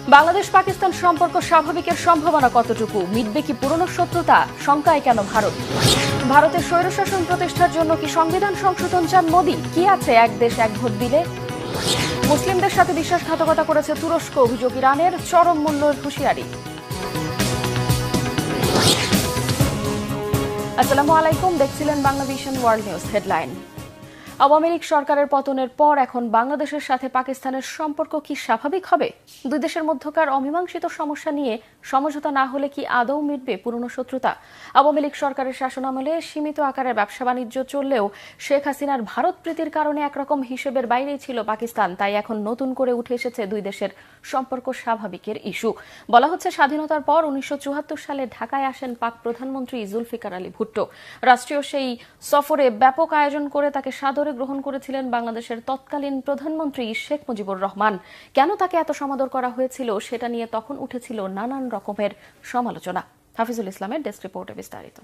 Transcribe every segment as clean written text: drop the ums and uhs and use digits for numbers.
বাংলাদেশ পাকিস্তান সম্পর্ক স্বাভাবিকের সম্ভাবনা কতটুকু? মিটবে কি পুরনো শত্রুতা? শঙ্কায় কেন ভারত? ভারতের স্বৈরশাসন প্রতিষ্ঠার জন্য কি সংবিধান সংশোধন চান মোদি? কি আছে এক দেশ এক ভোট দিলে? মুসলিমদের সাথে বিশ্বাসঘাতকতা করেছে তুরস্ক, অভিযোগ ইরানের, চরম মূল্যের হুঁশিয়ারি। আসসালামু আলাইকুম, দেখছিলেন Banglavision world news headline. Awami League সরকারের পতনের পর এখন বাংলাদেশের সাথে পাকিস্তানের সম্পর্ক কি স্বাভাবিক হবে? দুই দেশের মধ্যকার অমীমাংসিত সমস্যা নিয়ে সমঝোতা না হলে কি আদৌ মিটবে পুরনো শত্রুতা? আওয়ামী লীগ সরকারের শাসনামলে সীমিত আকারে ব্যবসা বাণিজ্য চললেও শেখ হাসিনার ভারত প্রীতির কারণে একরকম হিসেবের বাইরেই ছিল পাকিস্তান। তাই এখন নতুন করে উঠে এসেছে দুই দেশের সম্পর্ক স্বাভাবিকের ইস্যু। বলা হচ্ছে, স্বাধীনতার পর 1974 সালে ঢাকায় আসেন পাক প্রধানমন্ত্রী জুলফিকার আলী ভুট্টো। রাষ্ট্রীয় সেই সফরে ব্যাপক আয়োজন করে তাকে সাদরে গ্রহণ করেছিলেন বাংলাদেশের তৎকালীন প্রধানমন্ত্রী শেখ মুজিবুর রহমান। কেন তাকে এত সমাদর করা হয়েছিল সেটা নিয়ে তখন উঠেছিল নানান রকমের সমালোচনা। হাফিজুল ইসলামের ডেস্ক রিপোর্টে বিস্তারিত।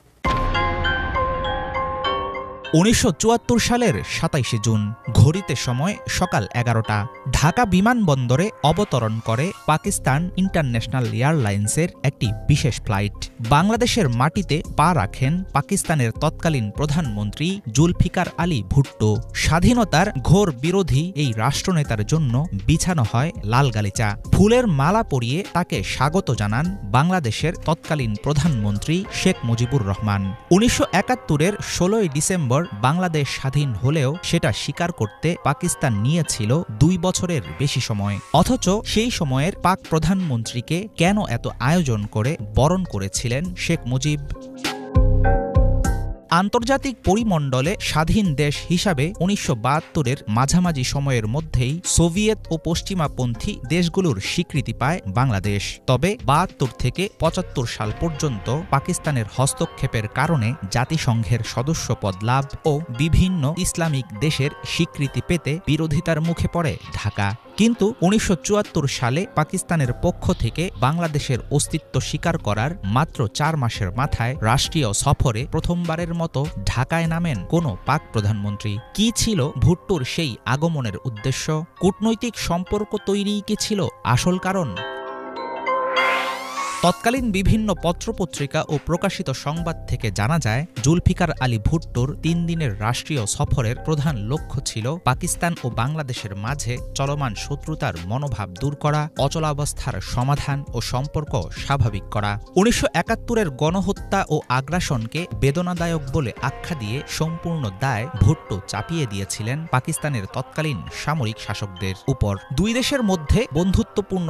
1974 সালের 27 জুন ঘড়িতে সময় সকাল 11টা, ঢাকা বিমানবন্দরে অবতরণ করে পাকিস্তান ইন্টারন্যাশনাল এয়ারলাইন্সের একটি বিশেষ ফ্লাইট। বাংলাদেশের মাটিতে পা রাখেন পাকিস্তানের তৎকালীন প্রধানমন্ত্রী জুলফিকার আলী ভুট্টো। স্বাধীনতার ঘোর বিরোধী এই রাষ্ট্রনেতার জন্য বিছানো হয় লাল গালিচা। ফুলের মালা পরিয়ে তাকে স্বাগত জানান বাংলাদেশের তৎকালীন প্রধানমন্ত্রী শেখ মুজিবুর রহমান। 1971-এর 16 ডিসেম্বর বাংলাদেশ স্বাধীন হলেও সেটা স্বীকার করতে পাকিস্তান নিয়েছিল 2 বছরের বেশি সময়। অথচ সেই সময়ের পাক প্রধানমন্ত্রীকে কেন এত আয়োজন করে বরণ করেছিলেন শেখ মুজিব? আন্তর্জাতিক পরিমণ্ডলে স্বাধীন দেশ হিসাবে 1972-এর মাঝামাঝি সময়ের মধ্যেই সোভিয়েত ও পশ্চিমাপন্থী দেশগুলোর স্বীকৃতি পায় বাংলাদেশ। তবে 72 থেকে 75 সাল পর্যন্ত পাকিস্তানের হস্তক্ষেপের কারণে জাতিসংঘের সদস্যপদ লাভ ও বিভিন্ন ইসলামিক দেশের স্বীকৃতি পেতে বিরোধিতার মুখে পড়ে ঢাকা। কিন্তু 1974 সালে পাকিস্তানের পক্ষ থেকে বাংলাদেশের অস্তিত্ব স্বীকার করার মাত্র 4 মাসের মাথায় রাষ্ট্রীয় সফরে প্রথমবারের মতো ঢাকায় নামেন কোনো পাক প্রধানমন্ত্রী। কি ছিল ভুট্টোর সেই আগমনের উদ্দেশ্য? কূটনৈতিক সম্পর্ক তৈরিই কি ছিল আসল কারণ? তৎকালীন বিভিন্ন পত্রপত্রিকা ও প্রকাশিত সংবাদ থেকে জানা যায়, জুলফিকার আলী ভুট্টোর 3 দিনের রাষ্ট্রীয় সফরের প্রধান লক্ষ্য ছিল পাকিস্তান ও বাংলাদেশের মাঝে চলমান শত্রুতার মনোভাব দূর করা, অচলাবস্থার সমাধান ও সম্পর্ক স্বাভাবিক করা। 1971-এর গণহত্যা ও আগ্রাসনকে বেদনাদায়ক বলে আখ্যা দিয়ে সম্পূর্ণ দায় ভুট্টো চাপিয়ে দিয়েছিলেন পাকিস্তানের তৎকালীন সামরিক শাসকদের উপর। দুই দেশের মধ্যে বন্ধুত্বপূর্ণ